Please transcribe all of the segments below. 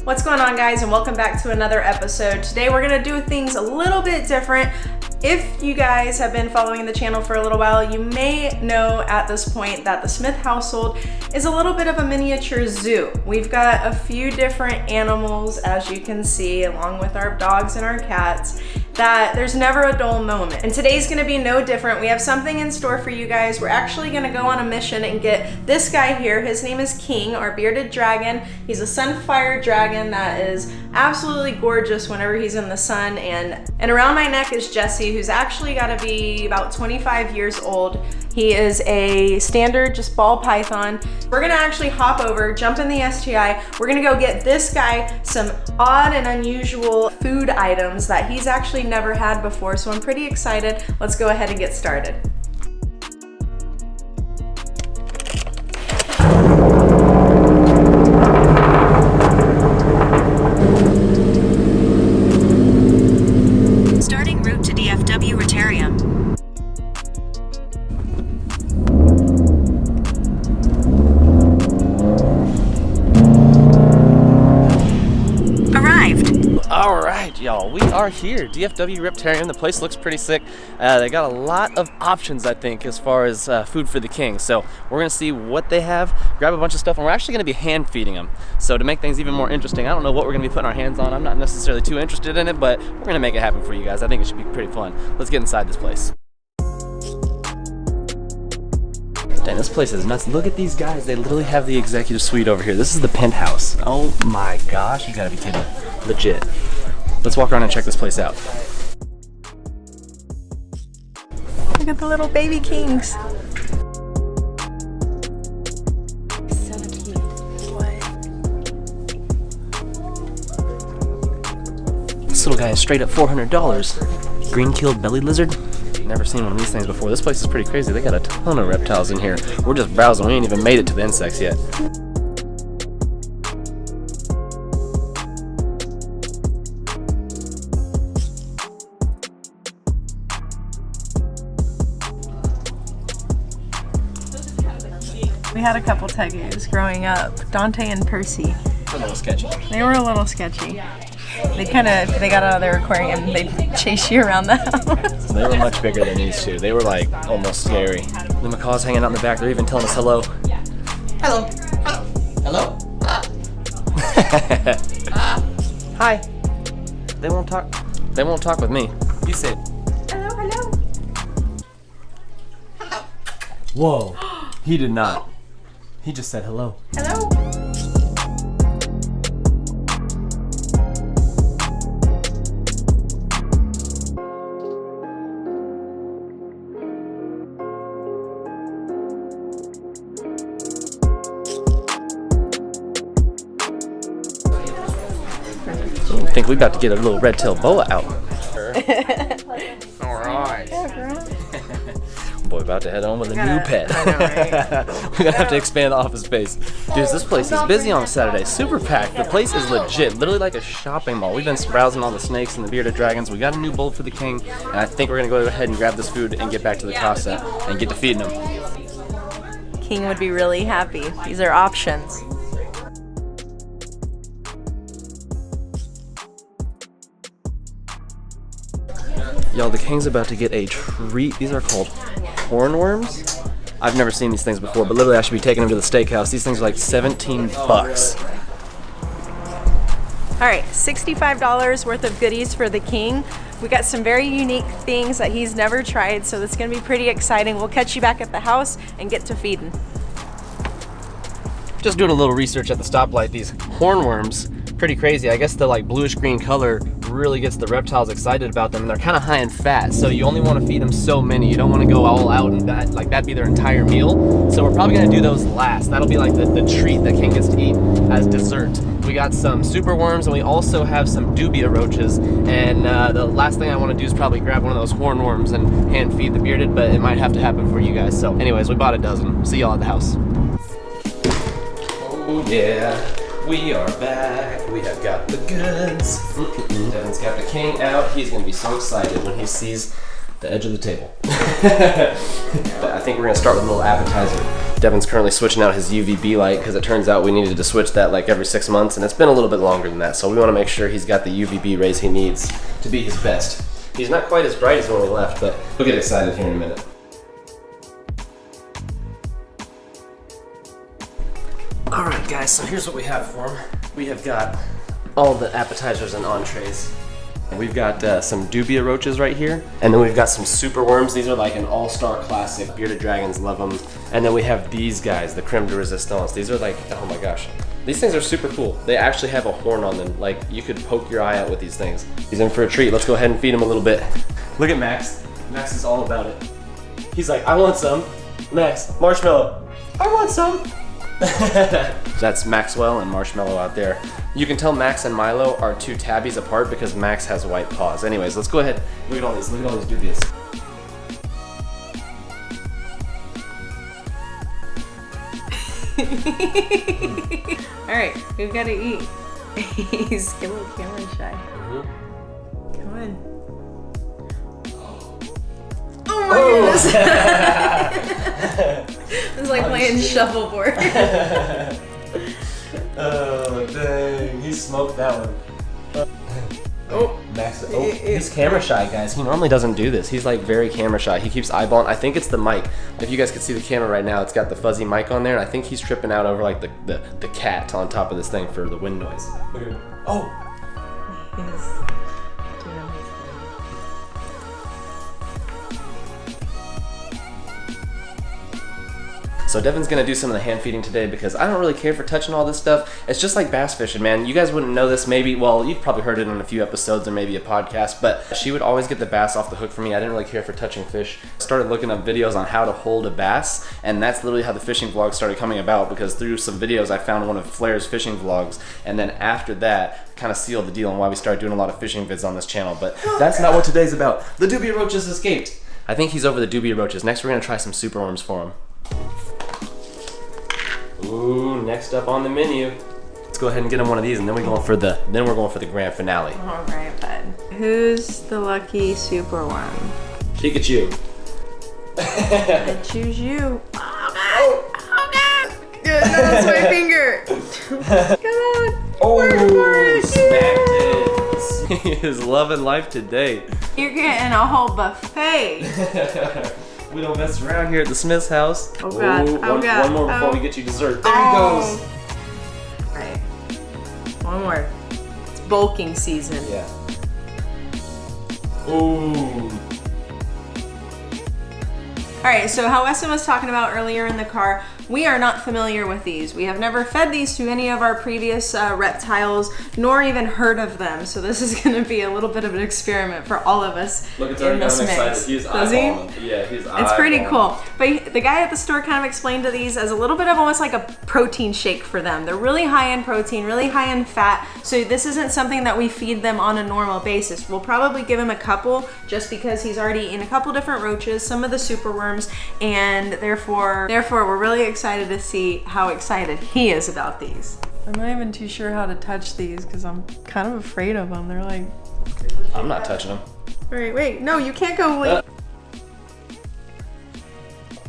What's going on, guys, and welcome back to another episode. Today we're gonna do things a little bit different. If you guys have been following the channel for a little while, you may know at this point that the Smith household is a little bit of a miniature zoo. We've got a few different animals, as you can see, along with our dogs and our cats, that there's never a dull moment. And today's gonna be no different. We have something in store for you guys. We're actually gonna go on a mission and get this guy here. His name is King, our bearded dragon. He's a sunfire dragon that is absolutely gorgeous whenever he's in the sun. And around my neck is Jesse, who's actually gotta be about 25 years old. He is a standard, just ball python. We're gonna actually hop over, jump in the STI. We're gonna go get this guy some odd and unusual food items that he's actually never had before. So I'm pretty excited. Let's go ahead and get started. Starting route to DFW Riparian. All right, y'all, we are here, DFW Riparian. The place looks pretty sick. They got a lot of options, I think, as far as food for the king. So we're gonna see what they have, grab a bunch of stuff, and we're actually gonna be hand feeding them. So to make things even more interesting, I don't know what we're gonna be putting our hands on. I'm not necessarily too interested in it, but we're gonna make it happen for you guys. I think it should be pretty fun. Let's get inside this place. Dang, this place is nuts. Look at these guys. They literally have the executive suite over here. This is the penthouse. Oh my gosh, you gotta be kidding. Legit. Let's walk around and check this place out. Look at the little baby kings. So cute. What? This little guy is straight up $400. Green-keeled belly lizard. Never seen one of these things before. This place is pretty crazy. They got a ton of reptiles in here. We're just browsing. We ain't even made it to the insects yet. We had a couple tegus growing up, Dante and Percy. A little sketchy. They were a little sketchy. They kind of, if they got out of their aquarium, they'd chase you around the house. They were much bigger than these two. They were like almost scary. The macaws hanging out in the back. They're even telling us hello. Hello. Hello. Hi. They won't talk. They won't talk with me. You say Hello, hello. Whoa. He did not. He just said hello. Hello. I think we're about to get a little red-tailed boa out. All right. Boy, about to head on with a new pet. I know, right? We're gonna have to expand the office space. Dude, this place is busy on a Saturday. Super packed. The place is legit, literally like a shopping mall. We've been browsing all the snakes and the bearded dragons. We got a new bowl for the king, and I think we're gonna go ahead and grab this food and get back to the casa and get to feeding them. King would be really happy. These are options. Y'all, the king's about to get a treat. These are called hornworms. I've never seen these things before, but literally I should be taking them to the steakhouse. These things are like 17 bucks. All right, $65 worth of goodies for the king. We got some very unique things that he's never tried, so it's gonna be pretty exciting. We'll catch you back at the house and get to feeding. Just doing a little research at the stoplight. These hornworms, pretty crazy. I guess the like bluish green color really gets the reptiles excited about them, and they're kind of high in fat, so you only want to feed them so many. You don't want to go all out and that'd be their entire meal. So we're probably gonna do those last. That'll be like the treat that King gets to eat as dessert. We got some super worms, and we also have some dubia roaches, and the last thing I want to do is probably grab one of those hornworms and hand feed the bearded, but it might have to happen for you guys. So anyways, we bought a dozen. See y'all at the house. Oh yeah, we are back. We have got the goods. Devin's got the king out. He's gonna be so excited when he sees the edge of the table. But I think we're gonna start with a little appetizer. Devin's currently switching out his UVB light because it turns out we needed to switch that like every 6 months, and it's been a little bit longer than that. So we want to make sure he's got the UVB rays he needs to be his best. He's not quite as bright as when we left, but we'll get excited here in a minute. All right, guys, so here's what we have for him. We have got all the appetizers and entrees. We've got some dubia roaches right here, and then we've got some super worms. These are like an all-star classic. Bearded dragons love them. And then we have these guys, the creme de resistance. These are like, oh my gosh. These things are super cool. They actually have a horn on them. Like, you could poke your eye out with these things. He's in for a treat. Let's go ahead and feed him a little bit. Look at Max. Max is all about it. He's like, I want some. Max, marshmallow. I want some. That's Maxwell and Marshmallow out there. You can tell Max and Milo are two tabbies apart because Max has white paws. Anyways, let's go ahead. Look at all these. Look at all these dubias. All right, we've got to eat. He's a little camera shy. Come on. Oh my goodness! It's like playing shuffleboard. Oh dang, he smoked that one. Oh, Max, oh, he's camera shy, guys. He normally doesn't do this. He's like very camera shy. He keeps eyeballing. I think it's the mic. If you guys could see the camera right now, it's got the fuzzy mic on there, and I think he's tripping out over like the cat on top of this thing for the wind noise. Look at him. Oh! So Devin's gonna do some of the hand feeding today because I don't really care for touching all this stuff. It's just like bass fishing, man. You guys wouldn't know this maybe, well, you've probably heard it in a few episodes or maybe a podcast, but she would always get the bass off the hook for me. I didn't really care for touching fish. Started looking up videos on how to hold a bass, and that's literally how the fishing vlogs started coming about, because through some videos I found one of Flair's fishing vlogs, and then after that kind of sealed the deal on why we started doing a lot of fishing vids on this channel. But that's not what today's about. The dubia roaches escaped. I think he's over the dubia roaches. Next we're gonna try some super worms for him. Ooh, next up on the menu. Let's go ahead and get him one of these, and then we're going for the grand finale. All right, bud. Who's the lucky super one? Pikachu. I choose you. Oh god! Oh god! No, that's my finger. Come on. Oh, smacked it. He is loving life today. You're getting a whole buffet. We don't mess around here at the Smith's house. Oh god, oh god. One more before we get you dessert. There he goes. Alright. One more. It's bulking season. Yeah. Ooh. Alright, so how Westin was talking about earlier in the car, we are not familiar with these. We have never fed these to any of our previous reptiles, nor even heard of them. So this is going to be a little bit of an experiment for all of us. Look, it's already got him excited. He's eyeballing. Yeah, he's eyeballing. It's pretty cool. But the guy at the store kind of explained to these as a little bit of almost like a protein shake for them. They're really high in protein, really high in fat. So this isn't something that we feed them on a normal basis. We'll probably give him a couple just because he's already eaten a couple different roaches, some of the super worms, and therefore we're really excited to see how excited he is about these. I'm not even too sure how to touch these because I'm kind of afraid of them. They're like... I'm not touching them. Wait, no, you can't go...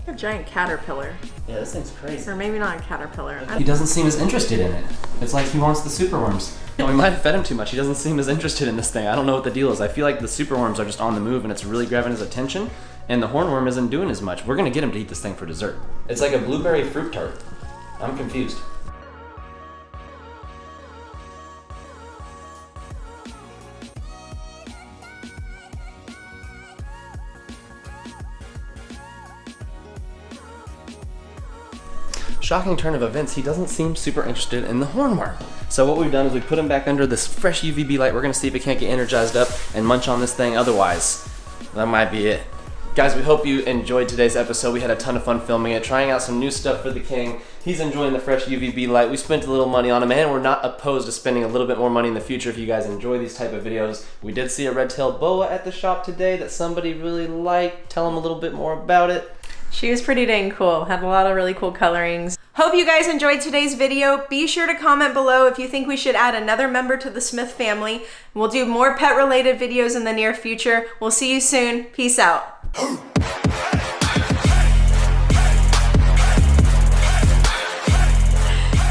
A giant caterpillar. Yeah, this thing's crazy. Or maybe not a caterpillar. He doesn't seem as interested in it. It's like he wants the super worms. We might have fed him too much. He doesn't seem as interested in this thing. I don't know what the deal is. I feel like the super worms are just on the move and it's really grabbing his attention, and the hornworm isn't doing as much. We're gonna get him to eat this thing for dessert. It's like a blueberry fruit tart. I'm confused. Shocking turn of events, he doesn't seem super interested in the hornworm. So what we've done is we put him back under this fresh UVB light. We're gonna see if he can't get energized up and munch on this thing. Otherwise, that might be it. Guys, we hope you enjoyed today's episode. We had a ton of fun filming it, trying out some new stuff for the king. He's enjoying the fresh UVB light. We spent a little money on him, and we're not opposed to spending a little bit more money in the future if you guys enjoy these type of videos. We did see a red-tailed boa at the shop today that somebody really liked. Tell him a little bit more about it. She was pretty dang cool. Had a lot of really cool colorings. Hope you guys enjoyed today's video. Be sure to comment below if you think we should add another member to the Smith family. We'll do more pet-related videos in the near future. We'll see you soon. Peace out.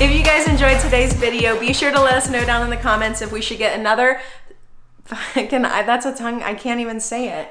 If you guys enjoyed today's video, be sure to let us know down in the comments if we should get another, that's a tongue, I can't even say it.